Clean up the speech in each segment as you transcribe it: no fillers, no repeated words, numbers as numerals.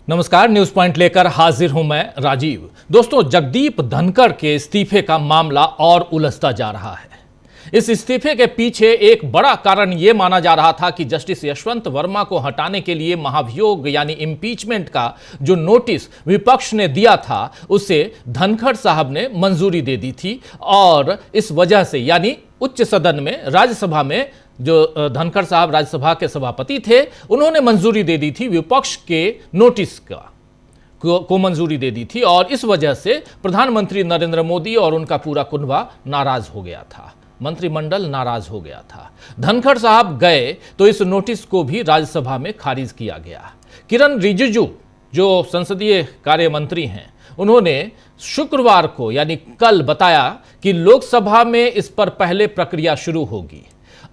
नमस्कार, news point लेकर हाजिर हूं मैं राजीव। दोस्तों, जगदीप धनखड़ के इस्तीफे का मामला और उलझता जा रहा है। इस इस्तीफे के पीछे एक बड़ा कारण यह माना जा रहा था कि जस्टिस यशवंत वर्मा को हटाने के लिए महाभियोग यानी इंपीचमेंट का जो नोटिस विपक्ष ने दिया था उसे धनखड़ साहब ने मंजूरी दे दी थी और इस वजह से यानी उच्च सदन में राज्यसभा में जो धनखड़ साहब राज्यसभा के सभापति थे उन्होंने मंजूरी दे दी थी, विपक्ष के नोटिस को मंजूरी दे दी थी और इस वजह से प्रधानमंत्री नरेंद्र मोदी और उनका पूरा कुनबा नाराज हो गया था, मंत्रिमंडल नाराज हो गया था। धनखड़ साहब गए तो इस नोटिस को भी राज्यसभा में खारिज किया गया। किरण रिजिजू जो संसदीय कार्य मंत्री हैं, उन्होंने शुक्रवार को यानी कल बताया कि लोकसभा में इस पर पहले प्रक्रिया शुरू होगी।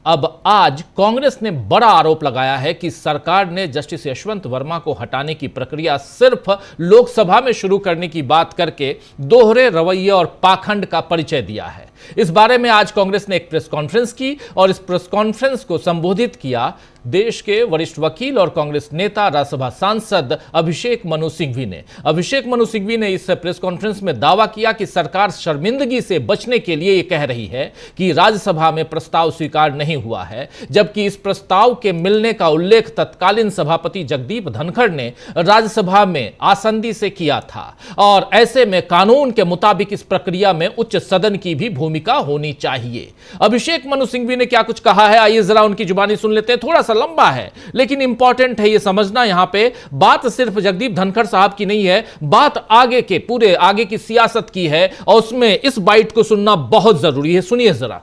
अब आज कांग्रेस ने बड़ा आरोप लगाया है कि सरकार ने जस्टिस यशवंत वर्मा को हटाने की प्रक्रिया सिर्फ लोकसभा में शुरू करने की बात करके दोहरे रवैये और पाखंड का परिचय दिया है। इस बारे में आज कांग्रेस ने एक प्रेस कॉन्फ्रेंस की और इस प्रेस कॉन्फ्रेंस को संबोधित किया देश के वरिष्ठ वकील और कांग्रेस नेता राज्यसभा सांसद अभिषेक मनु सिंघवी ने। अभिषेक मनु सिंघवी ने इस प्रेस कॉन्फ्रेंस में दावा किया कि सरकार शर्मिंदगी से बचने के लिए यह कह रही है कि राज्यसभा में प्रस्ताव स्वीकार नहीं हुआ है, जबकि इस प्रस्ताव के मिलने का उल्लेख तत्कालीन सभापति जगदीप धनखड़ ने राज्यसभा में आसंदी से किया था और ऐसे में कानून के मुताबिक इस प्रक्रिया में उच्च सदन की भी भूमिका होनी चाहिए। अभिषेक मनु सिंघवी ने क्या कुछ कहा है, आइए जरा उनकी जुबानी सुन लेते हैं। थोड़ा सा लंबा है लेकिन इंपॉर्टेंट है यह समझना, यहां पे बात सिर्फ जगदीप धनखड़ साहब की नहीं है, बात आगे के पूरे आगे की सियासत की है और उसमें इस बाइट को सुनना बहुत जरूरी है। सुनिए जरा।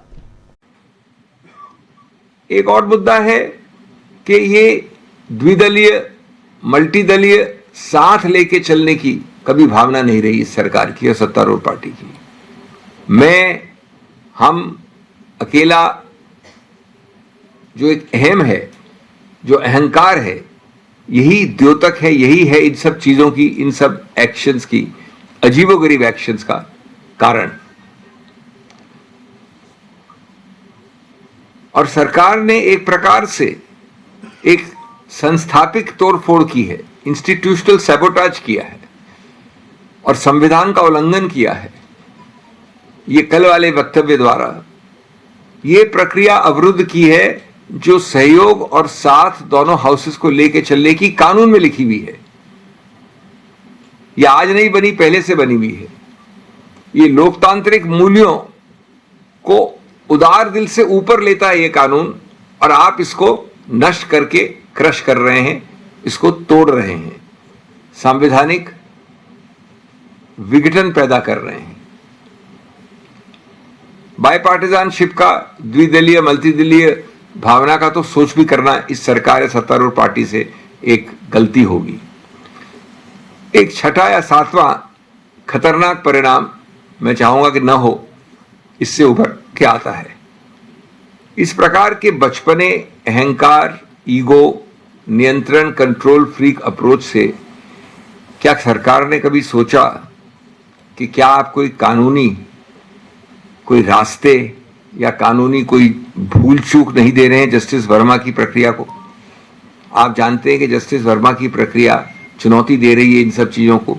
एक और मुद्दा है कि ये द्विदलीय मल्टीदलीय साथ लेके चलने की कभी भावना नहीं रही इस सरकार की और सत्तारूढ़ पार्टी की। हम अकेला जो एक अहम है, जो अहंकार है, यही द्योतक है, यही है इन सब चीजों की, इन सब एक्शंस की, अजीबोगरीब एक्शंस का कारण। और सरकार ने एक प्रकार से एक संस्थापिक तोड़फोड़ की है, इंस्टीट्यूशनल सैबोटाज किया है और संविधान का उल्लंघन किया है। ये कल वाले वक्तव्य द्वारा ये प्रक्रिया अवरुद्ध की है जो सहयोग और साथ दोनों हाउसेस को लेकर चलने की कानून में लिखी हुई है। ये आज नहीं बनी, पहले से बनी हुई है। ये लोकतांत्रिक मूल्यों को उदार दिल से ऊपर लेता है ये कानून और आप इसको नष्ट करके क्रश कर रहे हैं, इसको तोड़ रहे हैं, संवैधानिक विघटन पैदा कर रहे हैं। बायपार्टिजानशिप का, द्विदलीय मल्टीदलीय भावना का तो सोच भी करना इस सरकार या सत्तारूढ़ पार्टी से एक गलती होगी। एक छठा या सातवां खतरनाक परिणाम मैं चाहूंगा कि न हो, इससे उभर के आता है। इस प्रकार के बचपने, अहंकार, ईगो, नियंत्रण, कंट्रोल फ्रीक अप्रोच से क्या सरकार ने कभी सोचा कि क्या आप कोई रास्ते या कानूनी कोई भूल चूक नहीं दे रहे हैं जस्टिस वर्मा की प्रक्रिया को? आप जानते हैं कि जस्टिस वर्मा की प्रक्रिया चुनौती दे रही है इन सब चीजों को।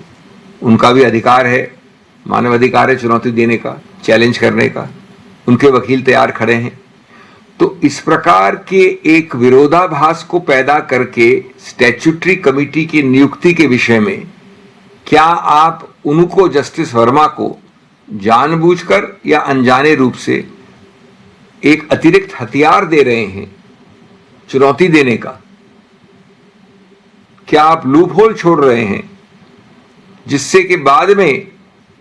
उनका भी अधिकार है, मानव अधिकार है चुनौती देने का, चैलेंज करने का। उनके वकील तैयार खड़े हैं। तो इस प्रकार के एक विरोधाभास को पैदा करके स्टैट्यूटरी कमिटी की नियुक्ति के विषय में क्या आप उनको, जस्टिस वर्मा को, जानबूझकर या अनजाने रूप से एक अतिरिक्त हथियार दे रहे हैं चुनौती देने का? क्या आप लूप होल छोड़ रहे हैं जिससे कि बाद में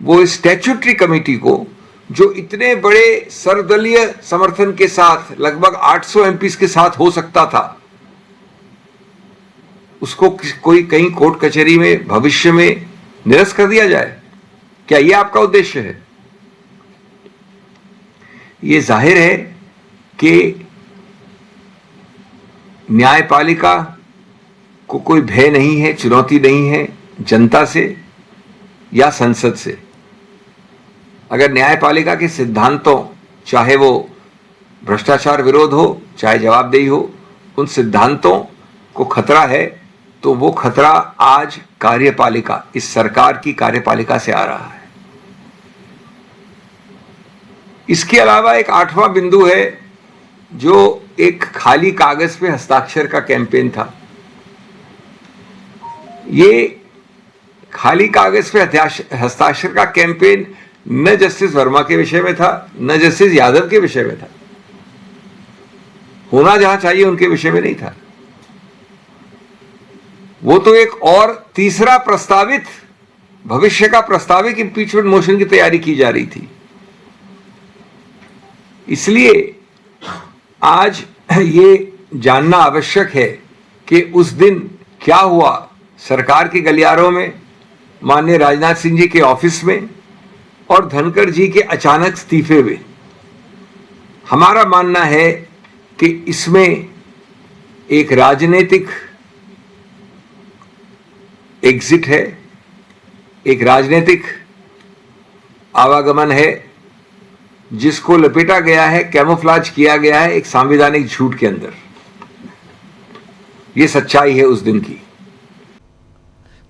वो स्टैट्यूटरी कमिटी को, जो इतने बड़े सर्वदलीय समर्थन के साथ लगभग 800 एमपीस के साथ हो सकता था, उसको कोई कहीं कोर्ट कचहरी में भविष्य में निरस्त कर दिया जाए? क्या यह आपका उद्देश्य है? यह जाहिर है कि न्यायपालिका को कोई भय नहीं है, चुनौती नहीं है जनता से या संसद से। अगर न्यायपालिका के सिद्धांतों, चाहे वो भ्रष्टाचार विरोध हो, चाहे जवाबदेही हो, उन सिद्धांतों को खतरा है तो वो खतरा आज कार्यपालिका, इस सरकार की कार्यपालिका से आ रहा है। इसके अलावा एक 8वां बिंदु है जो एक खाली कागज पे हस्ताक्षर का कैंपेन था। ये खाली कागज पे हस्ताक्षर का कैंपेन न जस्टिस वर्मा के विषय में था, न जस्टिस यादव के विषय में था, होना जहां चाहिए उनके विषय में नहीं था। वो तो एक और तीसरा प्रस्तावित, भविष्य का प्रस्तावित इंपीचमेंट मोशन की तैयारी की जा रही थी। इसलिए आज ये जानना आवश्यक है कि उस दिन क्या हुआ सरकार के गलियारों में, माननीय राजनाथ सिंह जी के ऑफिस में और धनखड़ जी के अचानक इस्तीफे में। हमारा मानना है कि इसमें एक राजनीतिक एग्जिट है, एक राजनीतिक आवागमन है जिसको लपेटा गया है, कैमोफ्लेज किया गया है एक संवैधानिक झूठ के अंदर। यह सच्चाई है उस दिन की।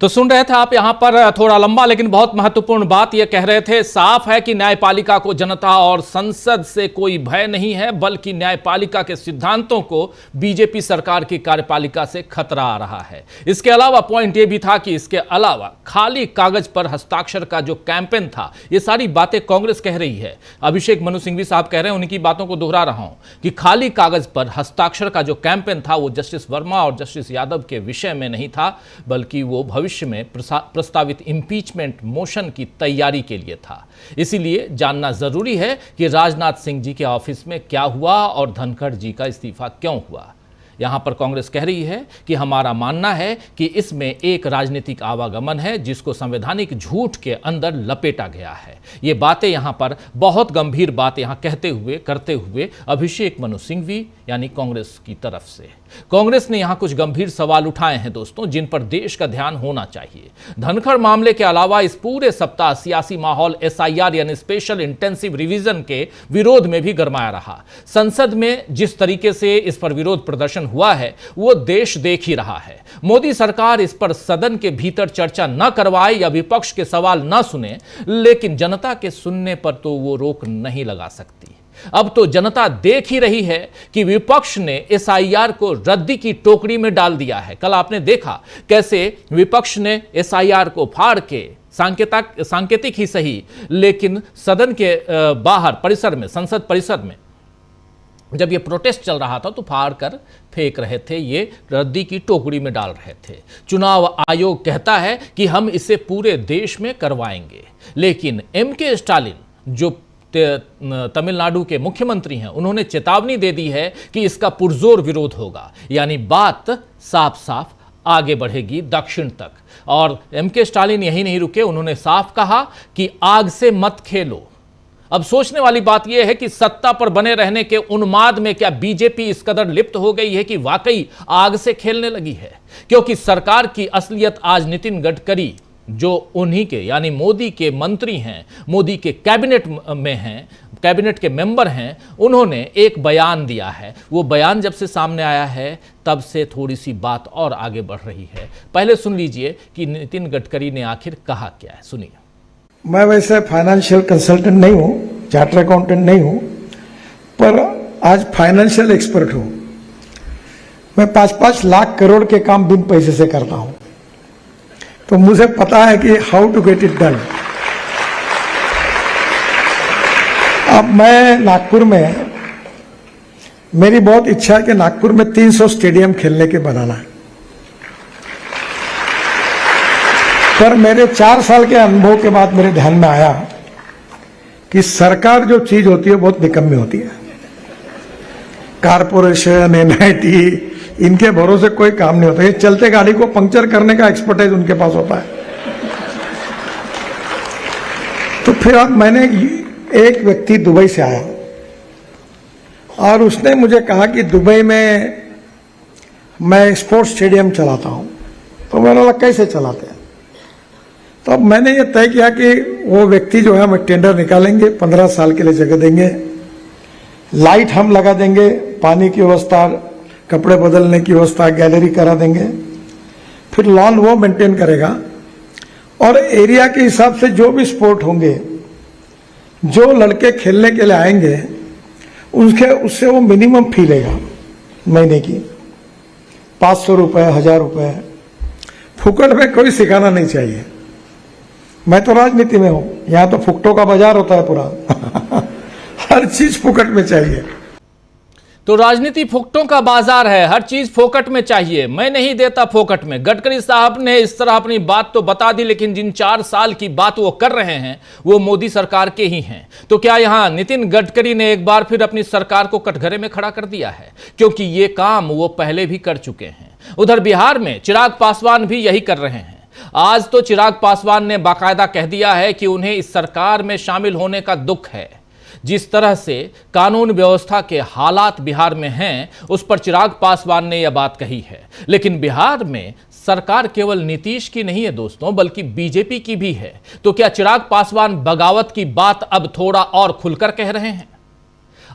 तो सुन रहे थे आप यहां पर थोड़ा लंबा लेकिन बहुत महत्वपूर्ण बात यह कह रहे थे। साफ है कि न्यायपालिका को जनता और संसद से कोई भय नहीं है, बल्कि न्यायपालिका के सिद्धांतों को बीजेपी सरकार की कार्यपालिका से खतरा आ रहा है। इसके अलावा पॉइंट यह भी था कि इसके अलावा खाली कागज पर हस्ताक्षर का जो कैंपेन था, ये सारी बातें कांग्रेस कह रही है। अभिषेक मनु सिंघवी साहब कह रहे हैं, उनकी बातों को दोहरा रहा हूं कि खाली कागज पर हस्ताक्षर का जो कैंपेन था वो जस्टिस वर्मा और जस्टिस यादव के विषय में नहीं था, बल्कि वो भविष्य में प्रस्तावित इंपीचमेंट मोशन की तैयारी के लिए था। इसीलिए जानना जरूरी है कि राजनाथ सिंह जी के ऑफिस में क्या हुआ और धनखड़ जी का इस्तीफा क्यों हुआ। यहां पर कांग्रेस कह रही है कि हमारा मानना है कि इसमें एक राजनीतिक आवागमन है जिसको संवैधानिक झूठ के अंदर लपेटा गया है। ये बातें यहां पर बहुत गंभीर बात यहां करते हुए अभिषेक मनु सिंघवी यानी कांग्रेस की तरफ से कांग्रेस ने यहां कुछ गंभीर सवाल उठाए हैं दोस्तों, जिन पर देश का ध्यान होना चाहिए। धनखड़ मामले के अलावा इस पूरे सप्ताह सियासी माहौल एसआईआर यानी स्पेशल इंटेंसिव रिवीजन के विरोध में भी गरमाया रहा। संसद में जिस तरीके से इस पर विरोध प्रदर्शन हुआ है वो देश देख ही रहा है। मोदी सरकार इस पर सदन के भीतर चर्चा न करवाए या विपक्ष के सवाल न सुने, लेकिन जनता के सुनने पर तो वो रोक नहीं लगा सकती। अब तो जनता देख ही रही है कि विपक्ष ने एसआईआर को रद्दी की टोकरी में डाल दिया है। कल आपने देखा कैसे विपक्ष ने एसआईआर को फाड़ के सांकेतिक ही सही, लेकिन सदन के बाहर परिसर में, संसद परिसर में जब ये प्रोटेस्ट चल रहा था तो फाड़ कर फेंक रहे थे, ये रद्दी की टोकरी में डाल रहे थे। चुनाव आयोग कहता है कि हम इसे पूरे देश में करवाएंगे, लेकिन एमके स्टालिन जो तमिलनाडु के मुख्यमंत्री हैं, उन्होंने चेतावनी दे दी है कि इसका पुरजोर विरोध होगा, यानी बात साफ साफ आगे बढ़ेगी दक्षिण तक। और एमके स्टालिन यही नहीं रुके, उन्होंने साफ कहा कि आग से मत खेलो। अब सोचने वाली बात यह है कि सत्ता पर बने रहने के उन्माद में क्या बीजेपी इस कदर लिप्त हो गई है कि वाकई आग से खेलने लगी है? क्योंकि सरकार की असलियत आज नितिन गडकरी, जो उन्हीं के यानी मोदी के मंत्री हैं, मोदी के कैबिनेट में हैं, कैबिनेट के मेंबर हैं, उन्होंने एक बयान दिया है। वो बयान जब से सामने आया है तब से थोड़ी सी बात और आगे बढ़ रही है। पहले सुन लीजिए कि नितिन गडकरी ने आखिर कहा क्या है, सुनिए। मैं वैसे फाइनेंशियल कंसल्टेंट नहीं हूं, चार्टर अकाउंटेंट नहीं हूं, पर आज फाइनेंशियल एक्सपर्ट हूं। मैं 5-5 लाख करोड़ के काम बिन पैसे से करता हूं, तो मुझे पता है कि how to get it done. अब मैं नागपुर में, मेरी बहुत इच्छा है कि नागपुर में 300 स्टेडियम खेलने के बनाना है, पर मेरे 4 साल के अनुभव के बाद मेरे ध्यान में आया कि सरकार जो चीज होती है बहुत निकम्मी होती है। कारपोरेशन, एनआईटी, इनके भरोसे कोई काम नहीं होता। ये चलते गाड़ी को पंक्चर करने का एक्सपर्टाइज उनके पास होता है। तो फिर अब मैंने, एक व्यक्ति दुबई से आया और उसने मुझे कहा कि दुबई में मैं स्पोर्ट्स स्टेडियम चलाता हूं। तो मैंने बोला कैसे चलाते हैं? तो अब मैंने ये तय किया कि वो व्यक्ति जो है, हम टेंडर निकालेंगे, 15 साल के लिए जगह देंगे, लाइट हम लगा देंगे, पानी की व्यवस्था, कपड़े बदलने की व्यवस्था, गैलरी करा देंगे, फिर लॉन वो मेंटेन करेगा, और एरिया के हिसाब से जो भी स्पोर्ट होंगे, जो लड़के खेलने के लिए आएंगे उससे वो मिनिमम फी लेगा महीने की, 500 रुपए, 1000 रुपए। फुकट में कोई सिखाना नहीं चाहिए। मैं तो राजनीति में हूं, यहां तो फुकटों का बाजार होता है पूरा हर चीज फुकट में चाहिए। तो राजनीति फोकटों का बाजार है, हर चीज फोकट में चाहिए, मैं नहीं देता फोकट में। गडकरी साहब ने इस तरह अपनी बात तो बता दी, लेकिन जिन 4 साल की बात वो कर रहे हैं वो मोदी सरकार के ही हैं। तो क्या यहां नितिन गडकरी ने एक बार फिर अपनी सरकार को कटघरे में खड़ा कर दिया है? क्योंकि ये काम वो पहले भी कर चुके हैं। उधर बिहार में चिराग पासवान भी यही कर रहे हैं। आज तो चिराग पासवान ने बाकायदा कह दिया है कि उन्हें इस सरकार में शामिल होने का दुख है। जिस तरह से कानून व्यवस्था के हालात बिहार में हैं, उस पर चिराग पासवान ने यह बात कही है। लेकिन बिहार में सरकार केवल नीतीश की नहीं है दोस्तों, बल्कि बीजेपी की भी है। तो क्या चिराग पासवान बगावत की बात अब थोड़ा और खुलकर कह रहे हैं?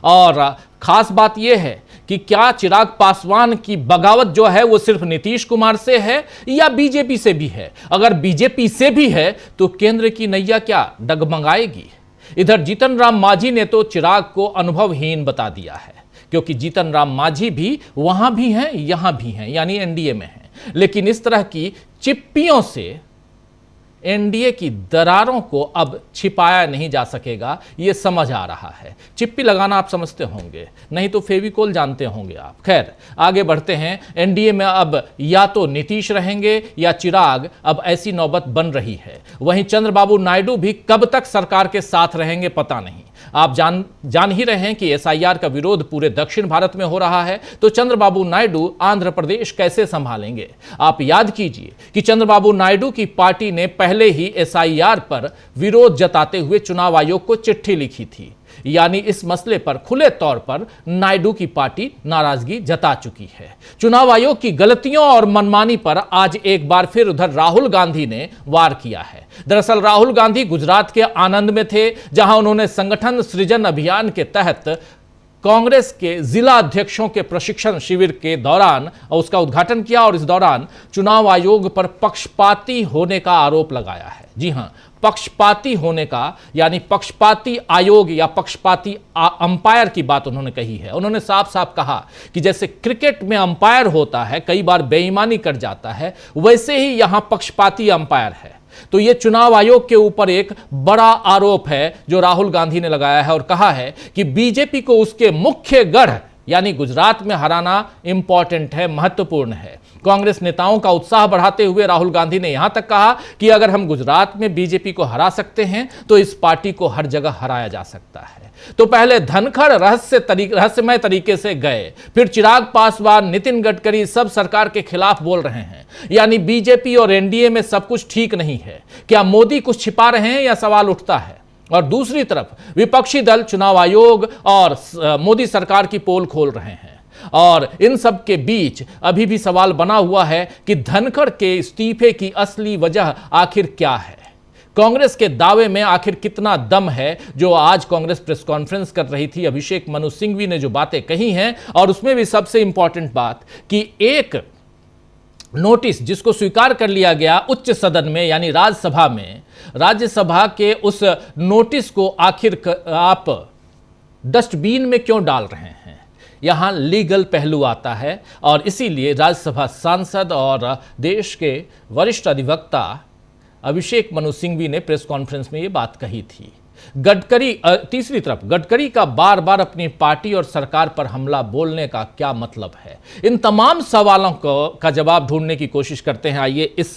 और खास बात यह है कि क्या चिराग पासवान की बगावत जो है वो सिर्फ नीतीश कुमार से है या बीजेपी से भी है? अगर बीजेपी से भी है तो केंद्र की नैया क्या डगमगाएगी? इधर जीतन राम मांझी ने तो चिराग को अनुभवहीन बता दिया है, क्योंकि जीतन राम मांझी भी वहां भी हैं यहां भी हैं, यानी एनडीए में हैं। लेकिन इस तरह की चिप्पियों से एनडीए की दरारों को अब छिपाया नहीं जा सकेगा, यह समझ आ रहा है। चिप्पी लगाना आप समझते होंगे, नहीं तो फेविकोल जानते होंगे आप। खैर आगे बढ़ते हैं। एनडीए में अब या तो नीतीश रहेंगे या चिराग, अब ऐसी नौबत बन रही है। वहीं चंद्रबाबू नायडू भी कब तक सरकार के साथ रहेंगे पता नहीं। आप जान ही रहे हैं कि एसआईआर का विरोध पूरे दक्षिण भारत में हो रहा है, तो चंद्रबाबू नायडू आंध्र प्रदेश कैसे संभालेंगे? आप याद कीजिए कि चंद्रबाबू नायडू की पार्टी ने पहले ही एसआईआर पर विरोध जताते हुए चुनाव आयोग को चिट्ठी लिखी थी, यानी इस मसले पर खुले तौर पर नायडू की पार्टी नाराजगी जता चुकी है। चुनाव आयोग की गलतियों और मनमानी पर आज एक बार फिर उधर राहुल गांधी ने वार किया है। दरअसल राहुल गांधी गुजरात के आनंद में थे, जहां उन्होंने संगठन सृजन अभियान के तहत कांग्रेस के जिला अध्यक्षों के प्रशिक्षण शिविर के दौरान उसका उद्घाटन किया, और इस दौरान चुनाव आयोग पर पक्षपाती होने का आरोप लगाया है। जी हां, पक्षपाती होने का, यानी पक्षपाती आयोग या पक्षपाती अंपायर की बात उन्होंने कही है। उन्होंने साफ साफ कहा कि जैसे क्रिकेट में अंपायर होता है, कई बार बेईमानी कर जाता है, वैसे ही यहां पक्षपाती अंपायर है। तो यह चुनाव आयोग के ऊपर एक बड़ा आरोप है जो राहुल गांधी ने लगाया है, और कहा है कि बीजेपी को उसके मुख्य गढ़ यानी गुजरात में हराना इंपॉर्टेंट है, महत्वपूर्ण है। कांग्रेस नेताओं का उत्साह बढ़ाते हुए राहुल गांधी ने यहां तक कहा कि अगर हम गुजरात में बीजेपी को हरा सकते हैं तो इस पार्टी को हर जगह हराया जा सकता है। तो पहले धनखड़ रहस्यमय तरीके से गए, फिर चिराग पासवान, नितिन गडकरी सब सरकार के खिलाफ बोल रहे हैं, यानी बीजेपी और एनडीए में सब कुछ ठीक नहीं है। क्या मोदी कुछ छिपा रहे हैं, या सवाल उठता है। और दूसरी तरफ विपक्षी दल चुनाव आयोग और मोदी सरकार की पोल खोल रहे हैं। और इन सब के बीच अभी भी सवाल बना हुआ है कि धनखड़ के इस्तीफे की असली वजह आखिर क्या है। कांग्रेस के दावे में आखिर कितना दम है, जो आज कांग्रेस प्रेस कॉन्फ्रेंस कर रही थी। अभिषेक मनु सिंघवी ने जो बातें कही हैं, और उसमें भी सबसे इंपॉर्टेंट बात कि एक नोटिस जिसको स्वीकार कर लिया गया उच्च सदन में यानी राज्यसभा में, राज्यसभा के उस नोटिस को आखिर आप डस्टबिन में क्यों डाल रहे हैं? यहां लीगल पहलू आता है, और इसीलिए राज्यसभा सांसद और देश के वरिष्ठ अधिवक्ता अभिषेक मनु सिंघवी ने प्रेस कॉन्फ्रेंस में यह बात कही थी। गडकरी तीसरी तरफ गडकरी का बार बार अपनी पार्टी और सरकार पर हमला बोलने का क्या मतलब है? इन तमाम सवालों का जवाब ढूंढने की कोशिश करते हैं। आइए इस